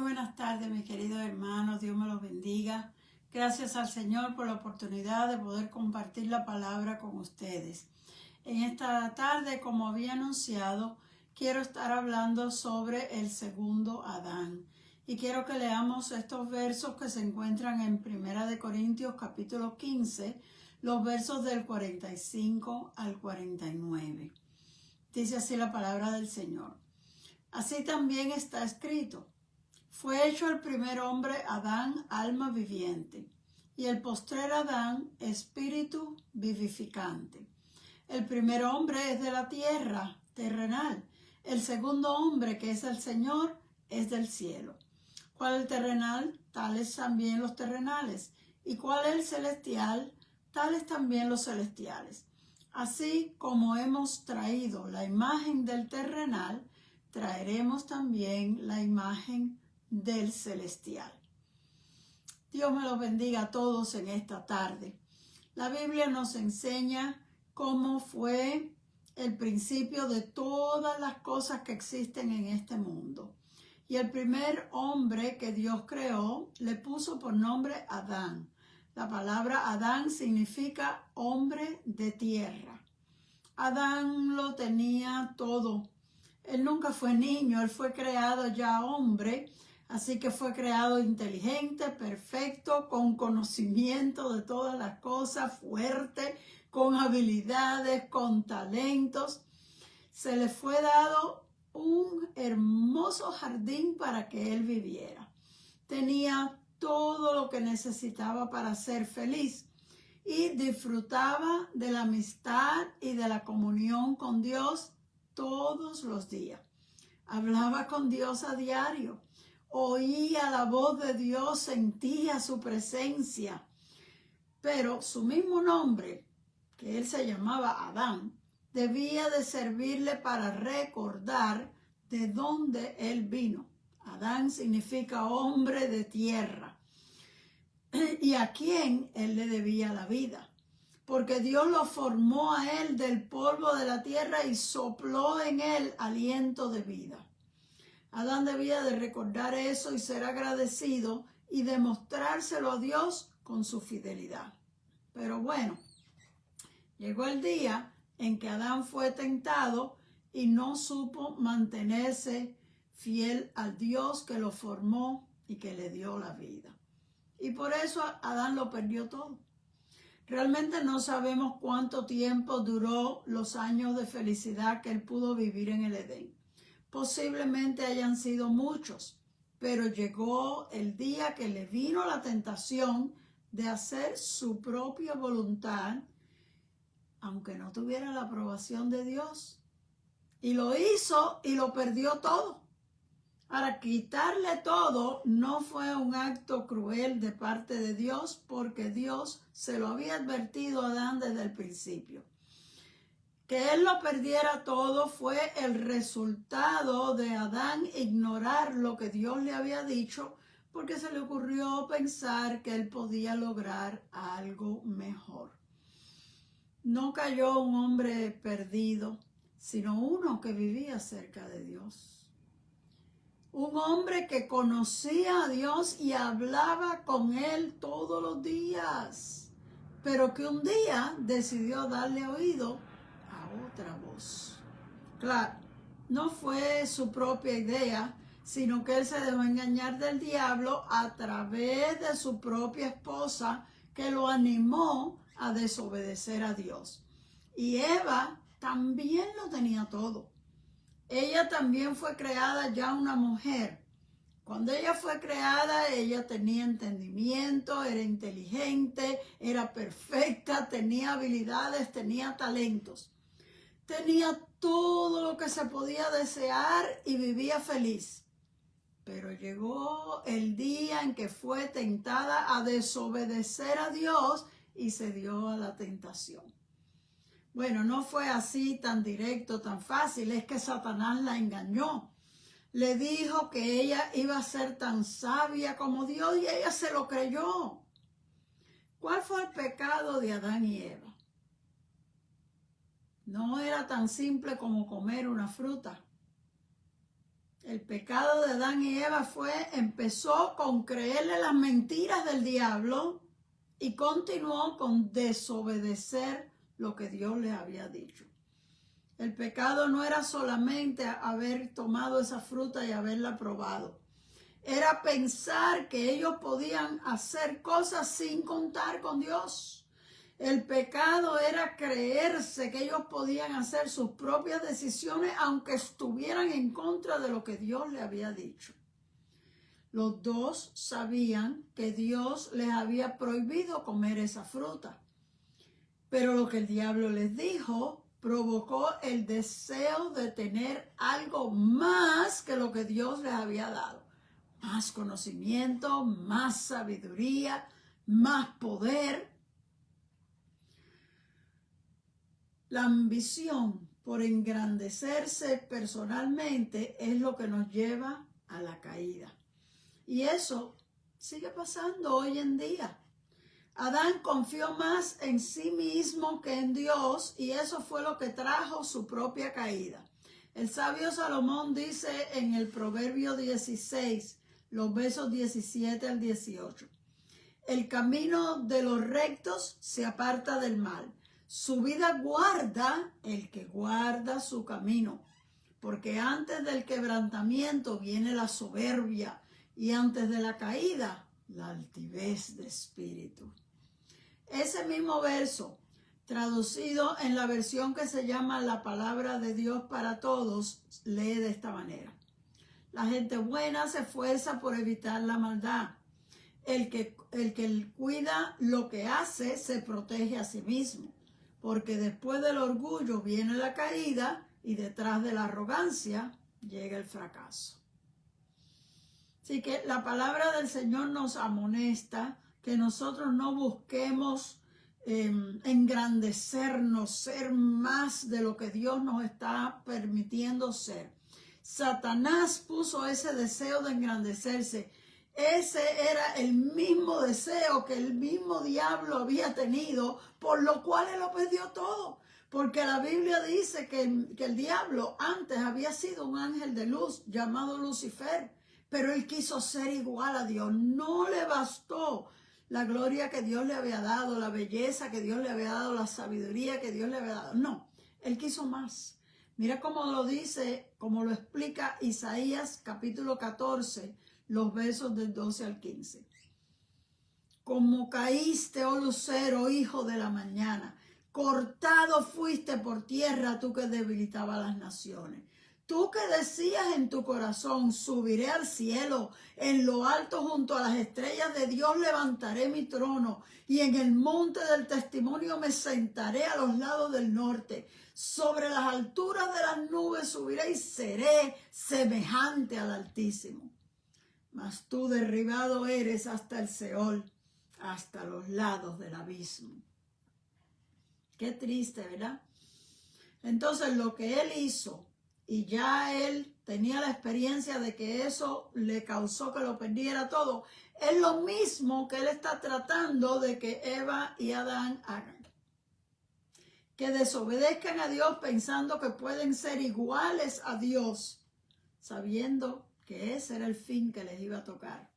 buenas tardes, mis queridos hermanos. Dios me los bendiga. Gracias al Señor por la oportunidad de poder compartir la palabra con ustedes. En esta tarde, como había anunciado, quiero estar hablando sobre el segundo Adán. Y quiero que leamos estos versos que se encuentran en 1 Corintios capítulo 15, los versos del 45 al 49. Dice así la palabra del Señor. Así también está escrito. Fue hecho el primer hombre Adán, alma viviente, y el postrer Adán, espíritu vivificante. El primer hombre es de la tierra, terrenal. El segundo hombre, que es el Señor, es del cielo. ¿Cuál el terrenal? Tales también los terrenales. ¿Y cuál el celestial? Tales también los celestiales. Así como hemos traído la imagen del terrenal, traeremos también la imagen del celestial. Dios me los bendiga a todos en esta tarde. La Biblia nos enseña cómo fue el principio de todas las cosas que existen en este mundo. Y el primer hombre que Dios creó le puso por nombre Adán. La palabra Adán significa hombre de tierra. Adán lo tenía todo. Él nunca fue niño, él fue creado ya hombre, así que fue creado inteligente, perfecto, con conocimiento de todas las cosas, fuerte, con habilidades, con talentos. Se le fue dado un hermoso jardín para que él viviera. Tenía todo lo que necesitaba para ser feliz y disfrutaba de la amistad y de la comunión con Dios todos los días. Hablaba con Dios a diario, oía la voz de Dios, sentía su presencia. Pero su mismo nombre, que él se llamaba Adán, debía de servirle para recordar de dónde él vino. Adán significa hombre de tierra. Y a quién él le debía la vida. Porque Dios lo formó a él del polvo de la tierra y sopló en él aliento de vida. Adán debía de recordar eso y ser agradecido y demostrárselo a Dios con su fidelidad. Pero bueno, llegó el día en que Adán fue tentado y no supo mantenerse fiel al Dios que lo formó y que le dio la vida. Y por eso Adán lo perdió todo. Realmente no sabemos cuánto tiempo duró los años de felicidad que él pudo vivir en el Edén. Posiblemente hayan sido muchos, pero llegó el día que le vino la tentación de hacer su propia voluntad, aunque no tuviera la aprobación de Dios. Y lo hizo y lo perdió todo. Para quitarle todo no fue un acto cruel de parte de Dios, porque Dios se lo había advertido a Adán desde el principio. Que él lo perdiera todo fue el resultado de Adán ignorar lo que Dios le había dicho, porque se le ocurrió pensar que él podía lograr algo mejor. No cayó un hombre perdido, sino uno que vivía cerca de Dios. Un hombre que conocía a Dios y hablaba con él todos los días, pero que un día decidió darle oído a otra voz. Claro, no fue su propia idea, sino que él se dejó engañar del diablo a través de su propia esposa, que lo animó a desobedecer a Dios. Y Eva también lo tenía todo. Ella también fue creada ya una mujer. Cuando ella fue creada, ella tenía entendimiento, era inteligente, era perfecta, tenía habilidades, tenía talentos. Tenía todo lo que se podía desear y vivía feliz. Pero llegó el día en que fue tentada a desobedecer a Dios y se dio a la tentación. Bueno, no fue así tan directo, tan fácil, es que Satanás la engañó. Le dijo que ella iba a ser tan sabia como Dios y ella se lo creyó. ¿Cuál fue el pecado de Adán y Eva? No era tan simple como comer una fruta. El pecado de Adán y Eva empezó con creerle las mentiras del diablo y continuó con desobedecer lo que Dios les había dicho. El pecado no era solamente haber tomado esa fruta y haberla probado. Era pensar que ellos podían hacer cosas sin contar con Dios. El pecado era creerse que ellos podían hacer sus propias decisiones aunque estuvieran en contra de lo que Dios les había dicho. Los dos sabían que Dios les había prohibido comer esa fruta. Pero lo que el diablo les dijo provocó el deseo de tener algo más que lo que Dios les había dado. Más conocimiento, más sabiduría, más poder. La ambición por engrandecerse personalmente es lo que nos lleva a la caída. Y eso sigue pasando hoy en día. Adán confió más en sí mismo que en Dios y eso fue lo que trajo su propia caída. El sabio Salomón dice en el Proverbio 16, los versos 17 al 18. El camino de los rectos se aparta del mal. Su vida guarda el que guarda su camino. Porque antes del quebrantamiento viene la soberbia y antes de la caída la altivez de espíritu. Ese mismo verso, traducido en la versión que se llama La Palabra de Dios para Todos, lee de esta manera. La gente buena se esfuerza por evitar la maldad. El que cuida lo que hace se protege a sí mismo, porque después del orgullo viene la caída y detrás de la arrogancia llega el fracaso. Así que la palabra del Señor nos amonesta que nosotros no busquemos engrandecernos, ser más de lo que Dios nos está permitiendo ser. Satanás puso ese deseo de engrandecerse. Ese era el mismo deseo que el mismo diablo había tenido, por lo cual él lo perdió todo. Porque la Biblia dice que el diablo antes había sido un ángel de luz llamado Lucifer, pero él quiso ser igual a Dios. No le bastó la gloria que Dios le había dado, la belleza que Dios le había dado, la sabiduría que Dios le había dado. No, él quiso más. Mira cómo lo dice, cómo lo explica Isaías capítulo 14, los versos del 12 al 15. Como caíste, oh lucero, hijo de la mañana, cortado fuiste por tierra, tú que debilitabas las naciones. Tú que decías en tu corazón, subiré al cielo, en lo alto junto a las estrellas de Dios levantaré mi trono, y en el monte del testimonio me sentaré a los lados del norte. Sobre las alturas de las nubes subiré y seré semejante al Altísimo. Mas tú derribado eres hasta el Seol, hasta los lados del abismo. Qué triste, ¿verdad? Entonces lo que él hizo, y ya él tenía la experiencia de que eso le causó que lo perdiera todo, es lo mismo que él está tratando de que Eva y Adán hagan. Que desobedezcan a Dios pensando que pueden ser iguales a Dios, sabiendo que ese era el fin que les iba a tocar,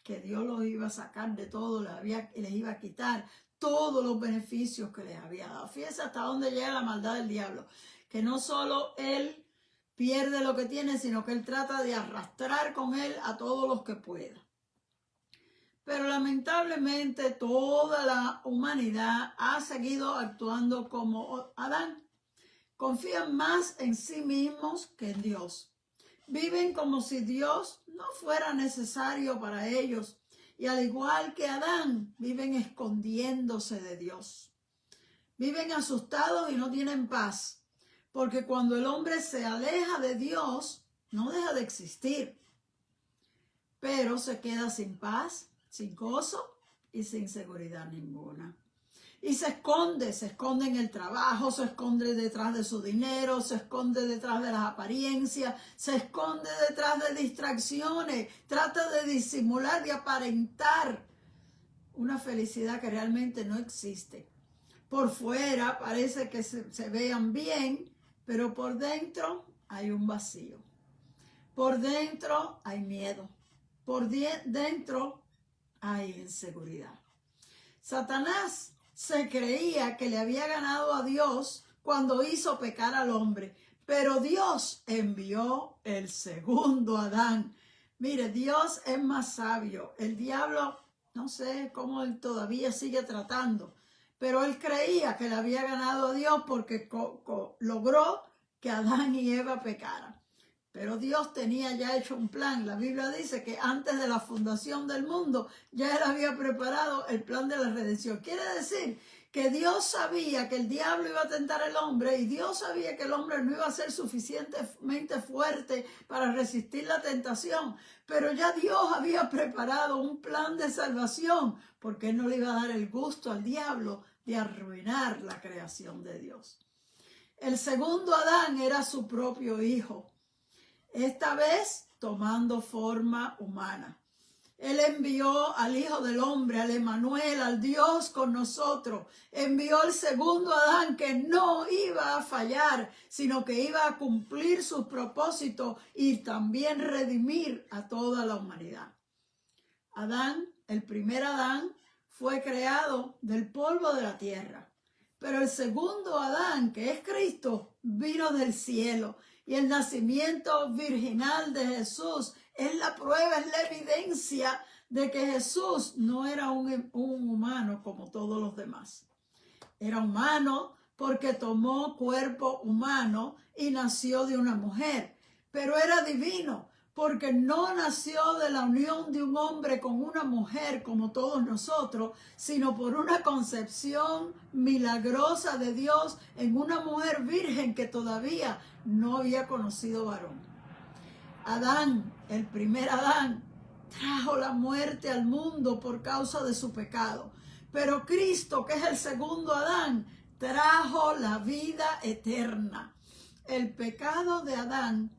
que Dios los iba a sacar de todo, les iba a quitar todos los beneficios que les había dado. Fíjense hasta dónde llega la maldad del diablo, que no solo él pierde lo que tiene, sino que él trata de arrastrar con él a todos los que pueda. Pero lamentablemente toda la humanidad ha seguido actuando como Adán. Confían más en sí mismos que en Dios. Viven como si Dios no fuera necesario para ellos. Y al igual que Adán, viven escondiéndose de Dios. Viven asustados y no tienen paz. Porque cuando el hombre se aleja de Dios, no deja de existir. Pero se queda sin paz, sin gozo y sin seguridad ninguna. Y se esconde en el trabajo, se esconde detrás de su dinero, se esconde detrás de las apariencias, se esconde detrás de distracciones, trata de disimular, de aparentar una felicidad que realmente no existe. Por fuera parece que se vean bien, pero por dentro hay un vacío. Por dentro hay miedo. Por dentro hay inseguridad. Satanás se creía que le había ganado a Dios cuando hizo pecar al hombre, pero Dios envió el segundo Adán. Mire, Dios es más sabio. El diablo, no sé cómo él todavía sigue tratando, pero él creía que le había ganado a Dios porque logró que Adán y Eva pecaran. Pero Dios tenía ya hecho un plan. La Biblia dice que antes de la fundación del mundo ya Él había preparado el plan de la redención. Quiere decir que Dios sabía que el diablo iba a tentar al hombre y Dios sabía que el hombre no iba a ser suficientemente fuerte para resistir la tentación. Pero ya Dios había preparado un plan de salvación porque Él no le iba a dar el gusto al diablo de arruinar la creación de Dios. El segundo Adán era su propio hijo. Esta vez tomando forma humana. Él envió al Hijo del Hombre, al Emmanuel, al Dios con nosotros. Envió el segundo Adán que no iba a fallar, sino que iba a cumplir sus propósitos y también redimir a toda la humanidad. Adán, el primer Adán, fue creado del polvo de la tierra. Pero el segundo Adán, que es Cristo, vino del cielo. Y el nacimiento virginal de Jesús es la prueba, es la evidencia de que Jesús no era un humano como todos los demás. Era humano porque tomó cuerpo humano y nació de una mujer. Pero era divino porque no nació de la unión de un hombre con una mujer como todos nosotros, sino por una concepción milagrosa de Dios en una mujer virgen que todavía no había conocido varón. Adán, el primer Adán, trajo la muerte al mundo por causa de su pecado. Pero Cristo, que es el segundo Adán, trajo la vida eterna. El pecado de Adán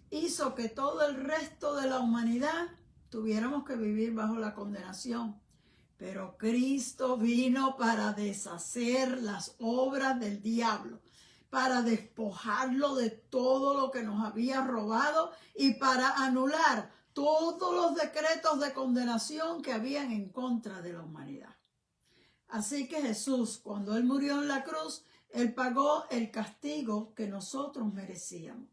hizo que todo el resto de la humanidad tuviéramos que vivir bajo la condenación. Pero Cristo vino para deshacer las obras del diablo, para despojarlo de todo lo que nos había robado y para anular todos los decretos de condenación que habían en contra de la humanidad. Así que Jesús, cuando Él murió en la cruz, Él pagó el castigo que nosotros merecíamos,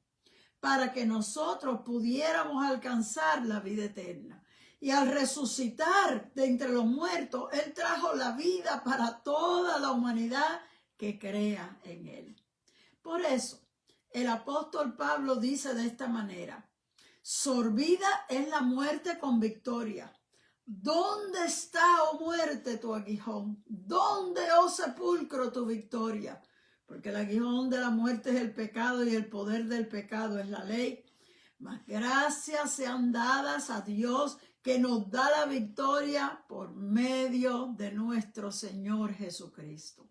para que nosotros pudiéramos alcanzar la vida eterna. Y al resucitar de entre los muertos, Él trajo la vida para toda la humanidad que crea en Él. Por eso, el apóstol Pablo dice de esta manera: sorbida es la muerte con victoria. ¿Dónde está, oh muerte, tu aguijón? ¿Dónde, oh sepulcro, tu victoria? Porque el aguijón de la muerte es el pecado y el poder del pecado es la ley. Mas gracias sean dadas a Dios que nos da la victoria por medio de nuestro Señor Jesucristo.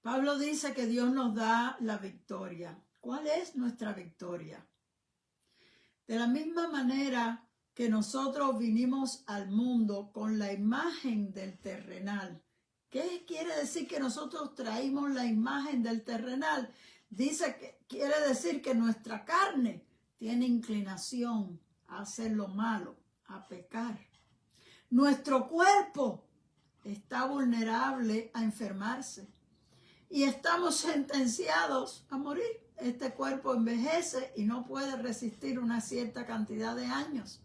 Pablo dice que Dios nos da la victoria. ¿Cuál es nuestra victoria? De la misma manera que nosotros vinimos al mundo con la imagen del terrenal. ¿Qué quiere decir que nosotros traímos la imagen del terrenal? Dice que quiere decir que nuestra carne tiene inclinación a hacer lo malo, a pecar. Nuestro cuerpo está vulnerable a enfermarse y estamos sentenciados a morir. Este cuerpo envejece y no puede resistir una cierta cantidad de años.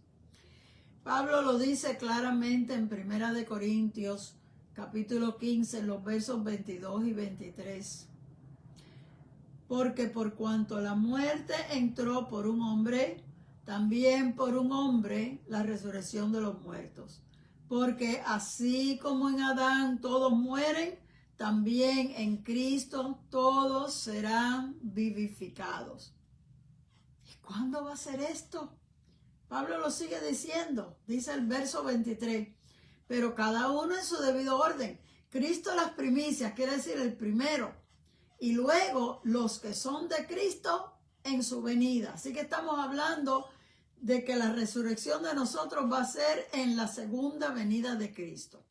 Pablo lo dice claramente en 1 Corintios capítulo 15, en los versos 22 y 23. Porque por cuanto la muerte entró por un hombre, también por un hombre la resurrección de los muertos. Porque así como en Adán todos mueren, también en Cristo todos serán vivificados. ¿Y cuándo va a ser esto? Pablo lo sigue diciendo, dice el verso 23, pero cada uno en su debido orden. Cristo las primicias, quiere decir el primero, y luego los que son de Cristo en su venida. Así que estamos hablando de que la resurrección de nosotros va a ser en la segunda venida de Cristo.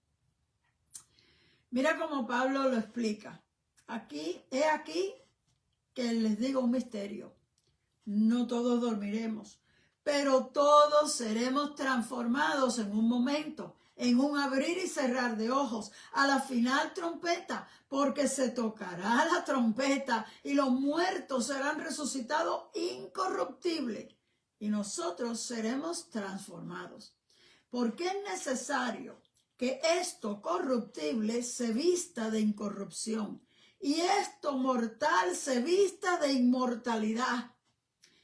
Mira cómo Pablo lo explica. He aquí que les digo un misterio. No todos dormiremos, pero todos seremos transformados en un momento, en un abrir y cerrar de ojos, a la final trompeta, porque se tocará la trompeta y los muertos serán resucitados incorruptibles y nosotros seremos transformados. Porque es necesario que esto corruptible se vista de incorrupción y esto mortal se vista de inmortalidad.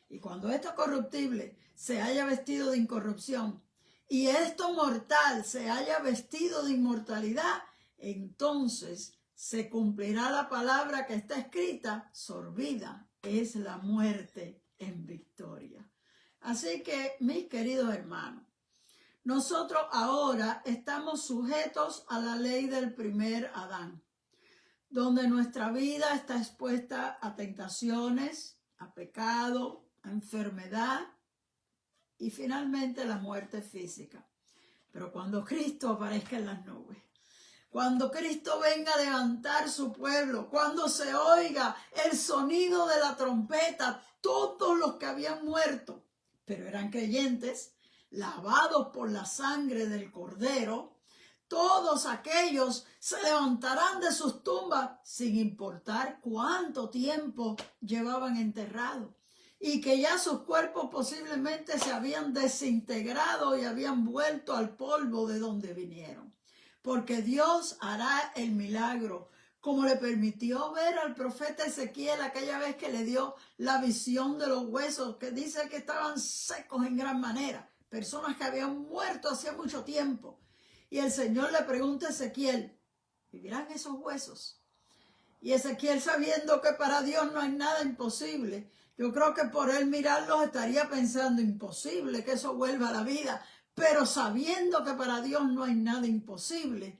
Y cuando esto corruptible se haya vestido de incorrupción y esto mortal se haya vestido de inmortalidad, entonces se cumplirá la palabra que está escrita: sorbida es la muerte en victoria. Así que, mis queridos hermanos, nosotros ahora estamos sujetos a la ley del primer Adán, donde nuestra vida está expuesta a tentaciones, a pecado, a enfermedad y finalmente la muerte física. Pero cuando Cristo aparezca en las nubes, cuando Cristo venga a levantar su pueblo, cuando se oiga el sonido de la trompeta, todos los que habían muerto, pero eran creyentes, lavados por la sangre del Cordero, todos aquellos se levantarán de sus tumbas sin importar cuánto tiempo llevaban enterrados y que ya sus cuerpos posiblemente se habían desintegrado y habían vuelto al polvo de donde vinieron. Porque Dios hará el milagro, como le permitió ver al profeta Ezequiel aquella vez que le dio la visión de los huesos, que dice que estaban secos en gran manera, personas que habían muerto hacía mucho tiempo. Y el Señor le pregunta a Ezequiel: ¿vivirán esos huesos? Y Ezequiel, sabiendo que para Dios no hay nada imposible, yo creo que por él mirarlos estaría pensando: imposible que eso vuelva a la vida. Pero sabiendo que para Dios no hay nada imposible,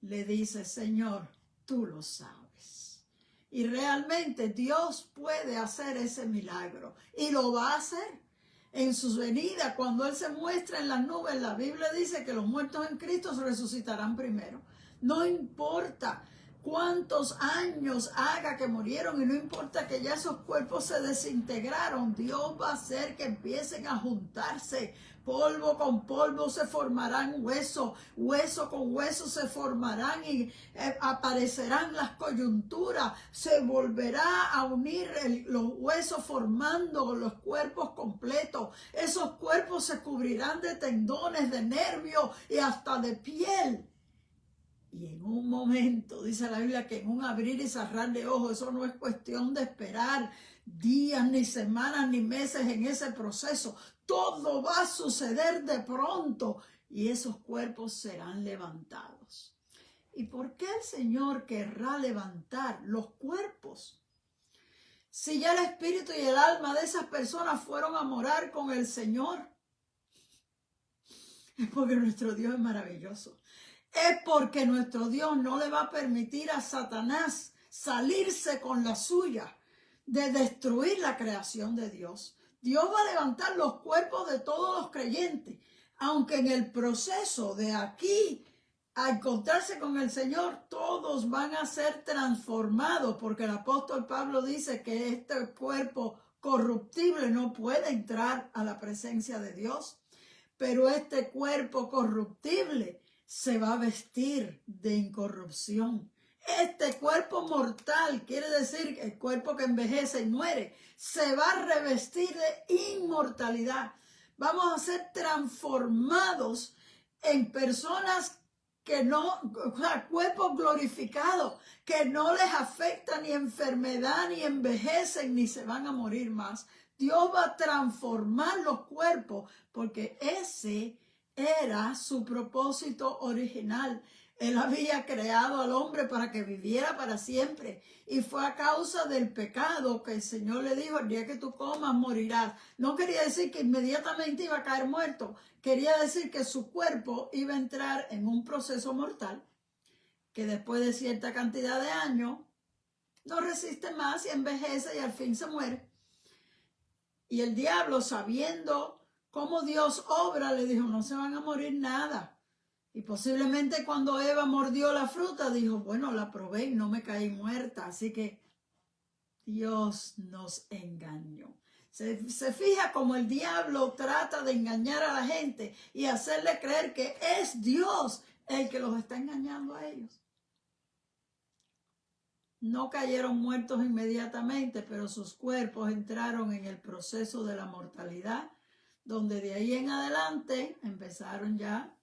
le dice: Señor, tú lo sabes. Y realmente Dios puede hacer ese milagro y lo va a hacer. En su venida, cuando Él se muestra en las nubes, la Biblia dice que los muertos en Cristo se resucitarán primero. No importa cuántos años haga que murieron y no importa que ya esos cuerpos se desintegraron, Dios va a hacer que empiecen a juntarse. Polvo con polvo se formarán huesos, hueso con hueso se formarán y aparecerán las coyunturas, se volverá a unir los huesos formando los cuerpos completos. Esos cuerpos se cubrirán de tendones, de nervios y hasta de piel. Y en un momento, dice la Biblia, que en un abrir y cerrar de ojos, eso no es cuestión de esperar días, ni semanas, ni meses en ese proceso. Todo va a suceder de pronto y esos cuerpos serán levantados. ¿Y por qué el Señor querrá levantar los cuerpos? Si ya el espíritu y el alma de esas personas fueron a morar con el Señor, es porque nuestro Dios es maravilloso. Es porque nuestro Dios no le va a permitir a Satanás salirse con la suya de destruir la creación de Dios. Dios va a levantar los cuerpos de todos los creyentes, aunque en el proceso de aquí a encontrarse con el Señor, todos van a ser transformados, porque el apóstol Pablo dice que este cuerpo corruptible no puede entrar a la presencia de Dios, pero este cuerpo corruptible se va a vestir de incorrupción. Este cuerpo mortal, quiere decir el cuerpo que envejece y muere, se va a revestir de inmortalidad. Vamos a ser transformados en personas que no, o sea, cuerpos glorificados, que no les afecta ni enfermedad, ni envejecen, ni se van a morir más. Dios va a transformar los cuerpos porque ese era su propósito original. Él había creado al hombre para que viviera para siempre. Y fue a causa del pecado que el Señor le dijo: el día que tú comas morirás. No quería decir que inmediatamente iba a caer muerto. Quería decir que su cuerpo iba a entrar en un proceso mortal, que después de cierta cantidad de años no resiste más y envejece y al fin se muere. Y el diablo, sabiendo cómo Dios obra, le dijo: no se van a morir nada. Y posiblemente cuando Eva mordió la fruta, dijo: bueno, la probé y no me caí muerta. Así que Dios nos engañó. Se fija como el diablo trata de engañar a la gente y hacerle creer que es Dios el que los está engañando a ellos. No cayeron muertos inmediatamente, pero sus cuerpos entraron en el proceso de la mortalidad, donde de ahí en adelante empezaron ya a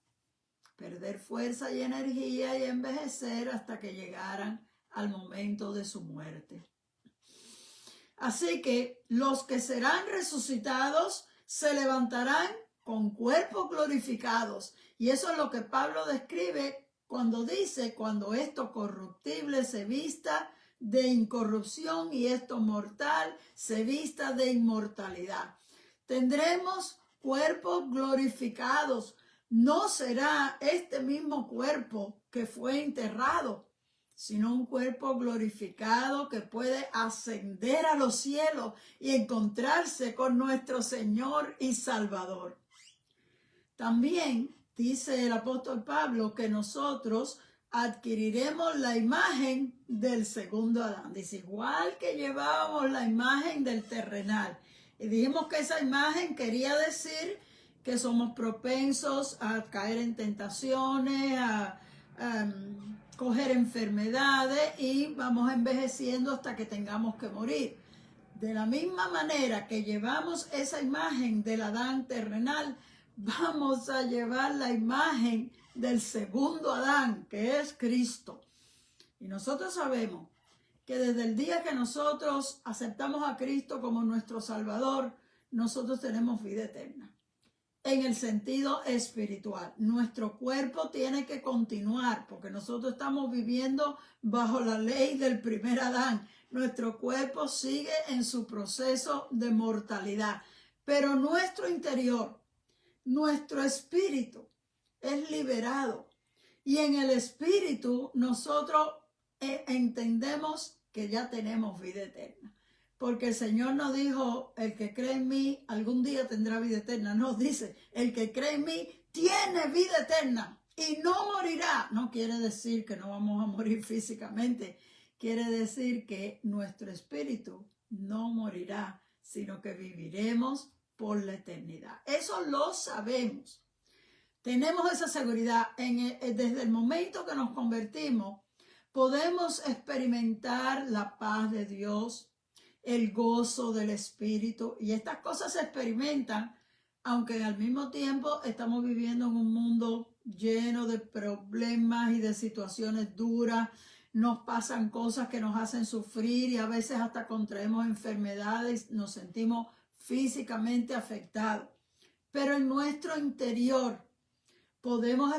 perder fuerza y energía y envejecer hasta que llegaran al momento de su muerte. Así que los que serán resucitados se levantarán con cuerpos glorificados. Y eso es lo que Pablo describe cuando dice, cuando esto corruptible se vista de incorrupción y esto mortal se vista de inmortalidad. Tendremos cuerpos glorificados. No será este mismo cuerpo que fue enterrado, sino un cuerpo glorificado que puede ascender a los cielos y encontrarse con nuestro Señor y Salvador. También dice el apóstol Pablo que nosotros adquiriremos la imagen del segundo Adán. Dice, igual que llevábamos la imagen del terrenal. Y dijimos que esa imagen quería decir que somos propensos a caer en tentaciones, a coger enfermedades y vamos envejeciendo hasta que tengamos que morir. De la misma manera que llevamos esa imagen del Adán terrenal, vamos a llevar la imagen del segundo Adán, que es Cristo. Y nosotros sabemos que desde el día que nosotros aceptamos a Cristo como nuestro Salvador, nosotros tenemos vida eterna. En el sentido espiritual, nuestro cuerpo tiene que continuar porque nosotros estamos viviendo bajo la ley del primer Adán. Nuestro cuerpo sigue en su proceso de mortalidad, pero nuestro interior, nuestro espíritu es liberado y en el espíritu nosotros entendemos que ya tenemos vida eterna. Porque el Señor nos dijo, el que cree en mí algún día tendrá vida eterna. Nos dice, el que cree en mí tiene vida eterna y no morirá. No quiere decir que no vamos a morir físicamente. Quiere decir que nuestro espíritu no morirá, sino que viviremos por la eternidad. Eso lo sabemos. Tenemos esa seguridad. Desde el momento que nos convertimos, podemos experimentar la paz de Dios, el gozo del Espíritu, y estas cosas se experimentan, aunque al mismo tiempo estamos viviendo en un mundo lleno de problemas y de situaciones duras. Nos pasan cosas que nos hacen sufrir y a veces hasta contraemos enfermedades, nos sentimos físicamente afectados. Pero en nuestro interior podemos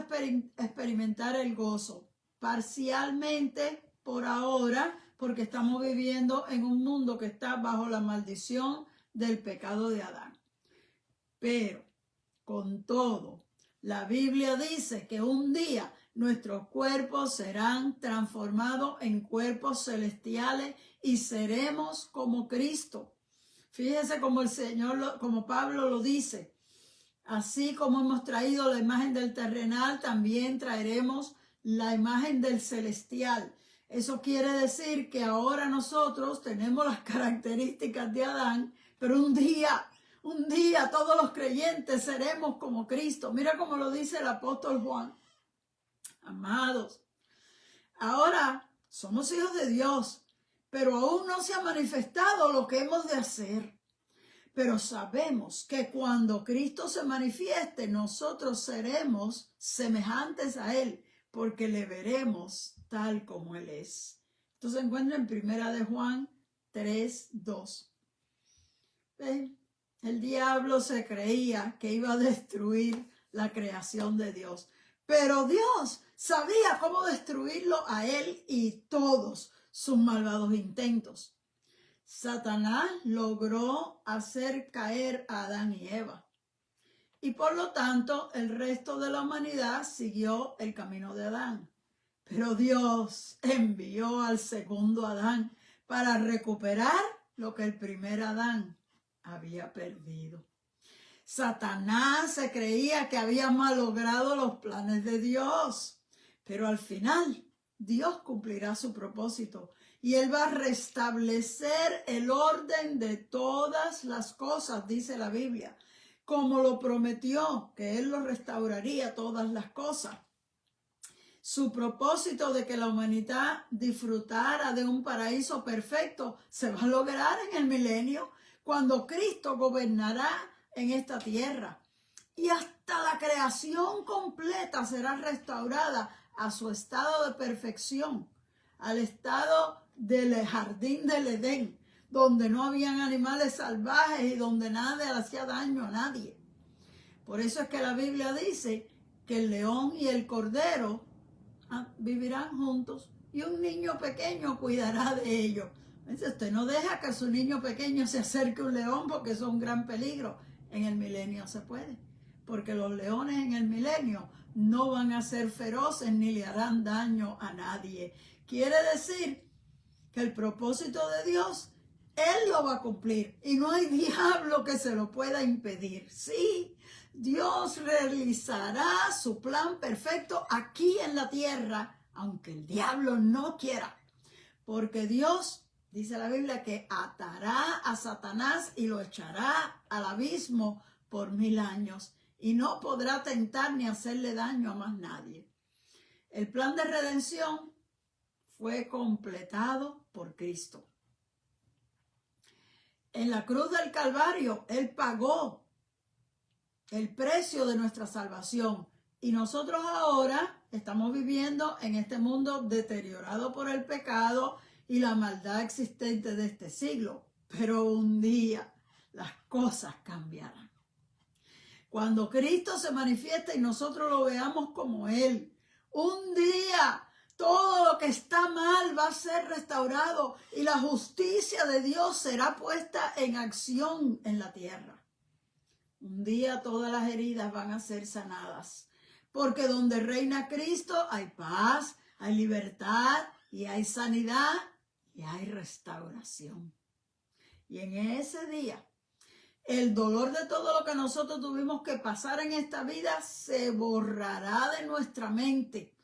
experimentar el gozo, parcialmente por ahora, porque estamos viviendo en un mundo que está bajo la maldición del pecado de Adán. Pero, con todo, la Biblia dice que un día nuestros cuerpos serán transformados en cuerpos celestiales y seremos como Cristo. Fíjese como el Señor, como Pablo lo dice, así como hemos traído la imagen del terrenal, también traeremos la imagen del celestial. Eso quiere decir que ahora nosotros tenemos las características de Adán, pero un día todos los creyentes seremos como Cristo. Mira cómo lo dice el apóstol Juan. Amados, ahora somos hijos de Dios, pero aún no se ha manifestado lo que hemos de hacer. Pero sabemos que cuando Cristo se manifieste, nosotros seremos semejantes a Él, porque le veremos tal como Él es. Esto se encuentra en 1 de Juan 3:2. El diablo se creía que iba a destruir la creación de Dios, pero Dios sabía cómo destruirlo a él y todos sus malvados intentos. Satanás logró hacer caer a Adán y Eva, y por lo tanto el resto de la humanidad siguió el camino de Adán. Pero Dios envió al segundo Adán para recuperar lo que el primer Adán había perdido. Satanás se creía que había malogrado los planes de Dios, pero al final Dios cumplirá su propósito y Él va a restablecer el orden de todas las cosas, dice la Biblia, como lo prometió, que Él lo restauraría todas las cosas. Su propósito de que la humanidad disfrutara de un paraíso perfecto se va a lograr en el milenio, cuando Cristo gobernará en esta tierra. Y hasta la creación completa será restaurada a su estado de perfección, al estado del jardín del Edén, donde no habían animales salvajes y donde nada le hacía daño a nadie. Por eso es que la Biblia dice que el león y el cordero vivirán juntos y un niño pequeño cuidará de ellos. Usted no deja que su niño pequeño se acerque a un león, porque eso es un gran peligro. En el milenio se puede, porque los leones en el milenio no van a ser feroces ni le harán daño a nadie. Quiere decir que el propósito de Dios, Él lo va a cumplir y no hay diablo que se lo pueda impedir. Sí, Dios realizará su plan perfecto aquí en la tierra, aunque el diablo no quiera, porque Dios, dice la Biblia, que atará a Satanás y lo echará al abismo por 1000 años y no podrá tentar ni hacerle daño a más nadie. El plan de redención fue completado por Cristo. En la cruz del Calvario, Él pagó el precio de nuestra salvación. Y nosotros ahora estamos viviendo en este mundo deteriorado por el pecado y la maldad existente de este siglo. Pero un día las cosas cambiarán. Cuando Cristo se manifiesta y nosotros lo veamos como Él, un día todo lo que está mal va a ser restaurado y la justicia de Dios será puesta en acción en la tierra. Un día todas las heridas van a ser sanadas, porque donde reina Cristo hay paz, hay libertad y hay sanidad y hay restauración. Y en ese día, el dolor de todo lo que nosotros tuvimos que pasar en esta vida se borrará de nuestra mente,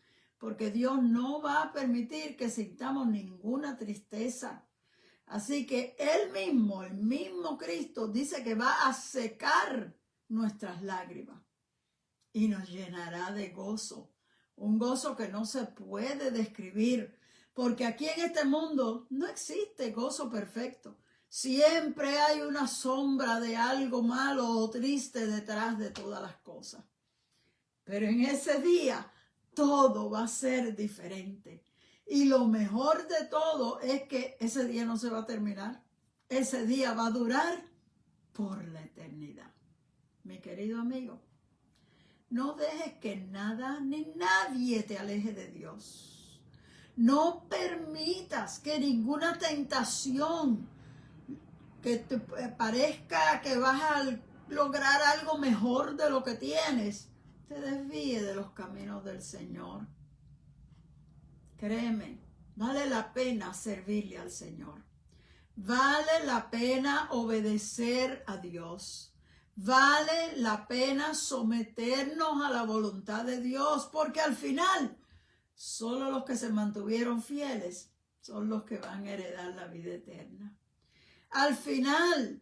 porque Dios no va a permitir que sintamos ninguna tristeza. Así que Él mismo, el mismo Cristo, dice que va a secar nuestras lágrimas y nos llenará de gozo. Un gozo que no se puede describir, porque aquí en este mundo no existe gozo perfecto. Siempre hay una sombra de algo malo o triste detrás de todas las cosas. Pero en ese día todo va a ser diferente. Y lo mejor de todo es que ese día no se va a terminar. Ese día va a durar por la eternidad. Mi querido amigo, no dejes que nada ni nadie te aleje de Dios. No permitas que ninguna tentación que te parezca que vas a lograr algo mejor de lo que tienes te desvíe de los caminos del Señor. Créeme, vale la pena servirle al Señor. Vale la pena obedecer a Dios. Vale la pena someternos a la voluntad de Dios, porque al final solo los que se mantuvieron fieles son los que van a heredar la vida eterna. Al final,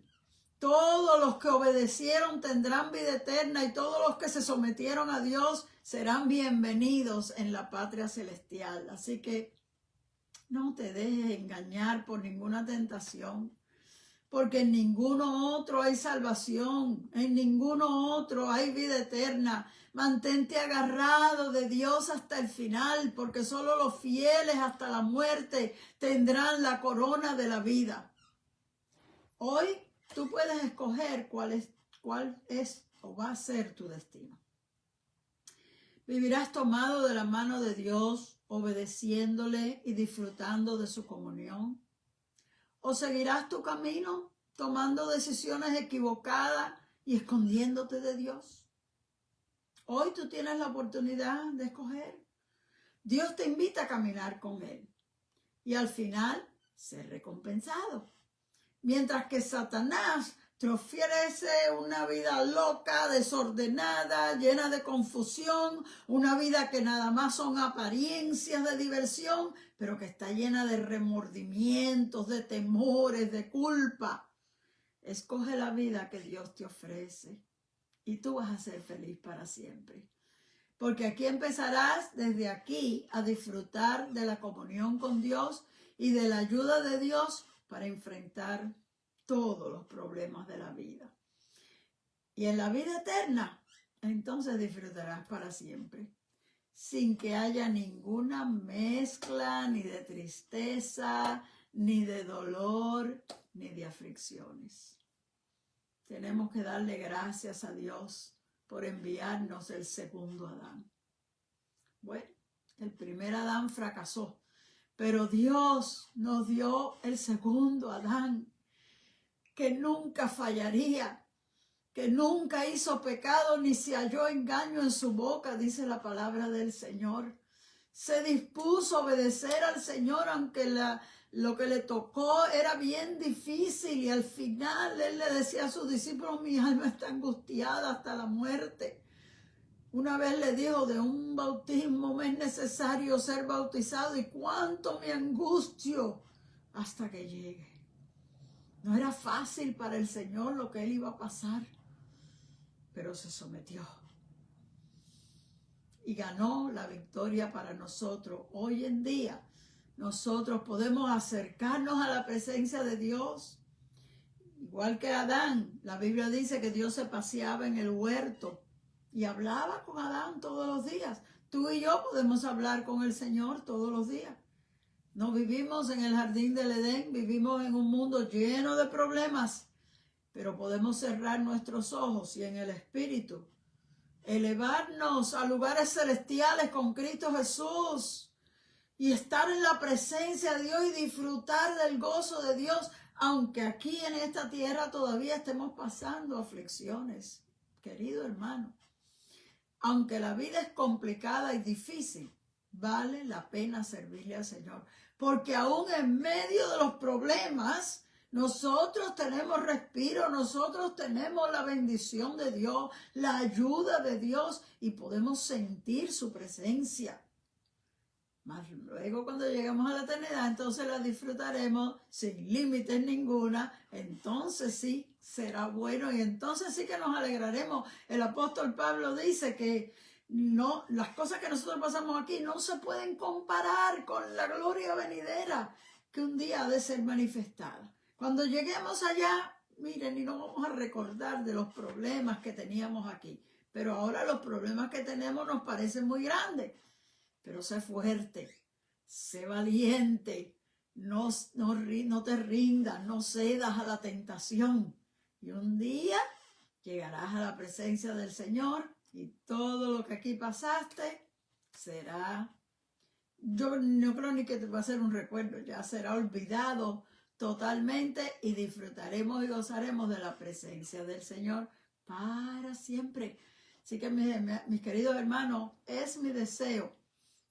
todos los que obedecieron tendrán vida eterna y todos los que se sometieron a Dios serán bienvenidos en la patria celestial. Así que no te dejes engañar por ninguna tentación, porque en ninguno otro hay salvación, en ninguno otro hay vida eterna. Mantente agarrado de Dios hasta el final, porque solo los fieles hasta la muerte tendrán la corona de la vida. Hoy tú puedes escoger cuál es o va a ser tu destino. Vivirás tomado de la mano de Dios, obedeciéndole y disfrutando de su comunión. ¿O seguirás tu camino tomando decisiones equivocadas y escondiéndote de Dios? Hoy tú tienes la oportunidad de escoger. Dios te invita a caminar con Él y al final ser recompensado. Mientras que Satanás te ofrece una vida loca, desordenada, llena de confusión, una vida que nada más son apariencias de diversión, pero que está llena de remordimientos, de temores, de culpa. Escoge la vida que Dios te ofrece y tú vas a ser feliz para siempre. Porque aquí empezarás desde aquí a disfrutar de la comunión con Dios y de la ayuda de Dios para enfrentar todos los problemas de la vida. Y en la vida eterna, entonces disfrutarás para siempre, sin que haya ninguna mezcla ni de tristeza, ni de dolor, ni de aflicciones. Tenemos que darle gracias a Dios por enviarnos el segundo Adán. Bueno, el primer Adán fracasó, pero Dios nos dio el segundo Adán, que nunca fallaría, que nunca hizo pecado ni se halló engaño en su boca, dice la palabra del Señor. Se dispuso a obedecer al Señor, aunque lo que le tocó era bien difícil, y al final Él le decía a sus discípulos: mi alma está angustiada hasta la muerte. Una vez le dijo: de un bautismo me es necesario ser bautizado, y cuánto me angustio hasta que llegue. No era fácil para el Señor lo que Él iba a pasar, pero se sometió y ganó la victoria para nosotros. Hoy en día nosotros podemos acercarnos a la presencia de Dios, igual que Adán. La Biblia dice que Dios se paseaba en el huerto y hablaba con Adán todos los días. Tú y yo podemos hablar con el Señor todos los días. No vivimos en el jardín del Edén, vivimos en un mundo lleno de problemas, pero podemos cerrar nuestros ojos y en el Espíritu elevarnos a lugares celestiales con Cristo Jesús y estar en la presencia de Dios y disfrutar del gozo de Dios, aunque aquí en esta tierra todavía estemos pasando aflicciones. Querido hermano, aunque la vida es complicada y difícil, vale la pena servirle al Señor, porque aún en medio de los problemas nosotros tenemos respiro, nosotros tenemos la bendición de Dios, la ayuda de Dios, y podemos sentir su presencia. Mas luego, cuando lleguemos a la eternidad, entonces la disfrutaremos sin límites ninguna. Entonces sí será bueno y entonces sí que nos alegraremos. El apóstol Pablo dice que no, las cosas que nosotros pasamos aquí no se pueden comparar con la gloria venidera que un día ha de ser manifestada. Cuando lleguemos allá, miren, y no vamos a recordar de los problemas que teníamos aquí, pero ahora los problemas que tenemos nos parecen muy grandes. Pero sé fuerte, sé valiente, no te rindas, no cedas a la tentación. Y un día llegarás a la presencia del Señor y todo lo que aquí pasaste será, yo no creo ni que te va a ser un recuerdo, ya será olvidado totalmente y disfrutaremos y gozaremos de la presencia del Señor para siempre. Así que mis queridos hermanos, es mi deseo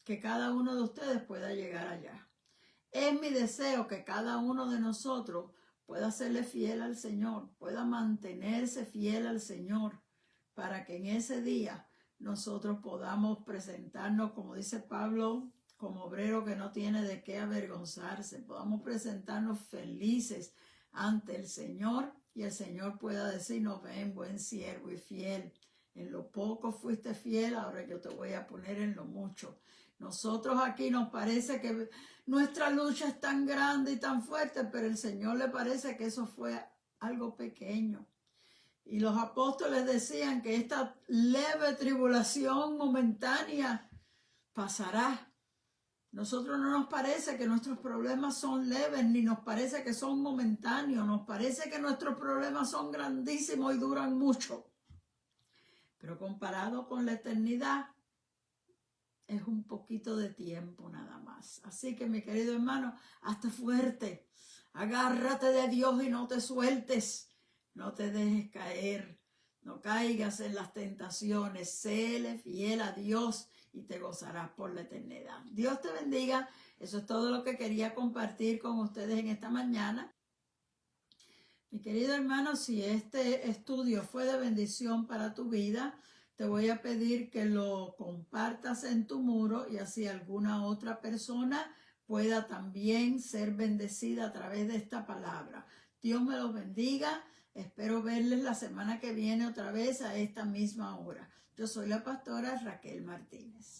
que cada uno de ustedes pueda llegar allá. Es mi deseo que cada uno de nosotros pueda serle fiel al Señor, pueda mantenerse fiel al Señor, para que en ese día nosotros podamos presentarnos, como dice Pablo, como obrero que no tiene de qué avergonzarse, podamos presentarnos felices ante el Señor y el Señor pueda decirnos: ven, buen siervo y fiel, en lo poco fuiste fiel, ahora yo te voy a poner en lo mucho. Nosotros aquí nos parece que nuestra lucha es tan grande y tan fuerte, pero el Señor le parece que eso fue algo pequeño. Y los apóstoles decían que esta leve tribulación momentánea pasará. Nosotros no nos parece que nuestros problemas son leves, ni nos parece que son momentáneos. Nos parece que nuestros problemas son grandísimos y duran mucho. Pero comparado con la eternidad, es un poquito de tiempo nada más. Así que, mi querido hermano, hazte fuerte. Agárrate de Dios y no te sueltes. No te dejes caer. No caigas en las tentaciones. Séle fiel a Dios y te gozarás por la eternidad. Dios te bendiga. Eso es todo lo que quería compartir con ustedes en esta mañana. Mi querido hermano, si este estudio fue de bendición para tu vida, te voy a pedir que lo compartas en tu muro y así alguna otra persona pueda también ser bendecida a través de esta palabra. Dios me los bendiga. Espero verles la semana que viene otra vez a esta misma hora. Yo soy la pastora Raquel Martínez.